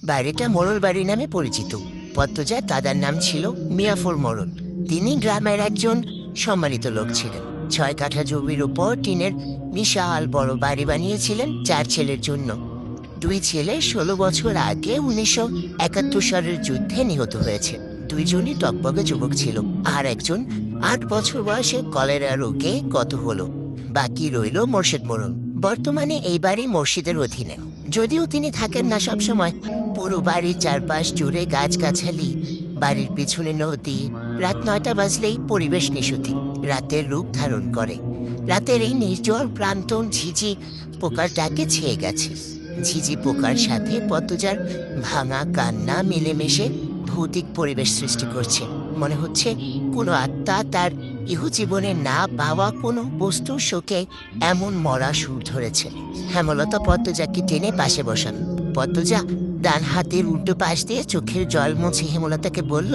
বাড়িটা মোড়ল বাড়ি নামে পরিচিত। পদ্মজার দাদার নাম ছিল মিয়াফর মোড়ল। তিনি গ্রামের একজন সম্মানিত লোক ছিলেন। 6 কাঠা জমির উপর টিনের বিশাল বড় বাড়ি বানিয়েছিলেন 4 ছেলের জন্য। 2 ছেলে 16 বছর আগে 1971 সালের যুদ্ধে নিহত হয়েছে। দুইজনই টকবগে যুবক ছিল, আর একজন 8 বছর বয়সে কলেরা রোগে গত হলো। বাকি রইল মোর্শেদ মোড়ল। বর্তমানে এই বাড়ি মসজিদের অধীনে, যদিও তিনি থাকেন না সবসময়। পুরো বাড়ির চারপাশ জুড়ে গাছগাছালি, বাড়ির পিছনে নদী। রাত 9টা বাজলেই পরিবেশ নিশুতি, রাতের রূপ ধারণ করে। রাতের এই নির্জন প্রান্তন ঝিঝি পোকার ডাকে ছেয়ে গেছে। ঝিঝি পোকার সাথে পদ্মজার ভাঙা কান্না মিলেমিশে ভৌতিক পরিবেশ সৃষ্টি করছে। মনে হচ্ছে কোনো আত্মা তার ইহজীবনে না পাওয়া কোনো বস্তুর শোকে এমন মরা সুর ধরেছে। হেমলতা পদ্মজাকে টেনে পাশে বসান। পদ্মজা ডান হাতের উল্টো পাশ দিয়ে চোখের জল মুছে হেমলতাকে বলল,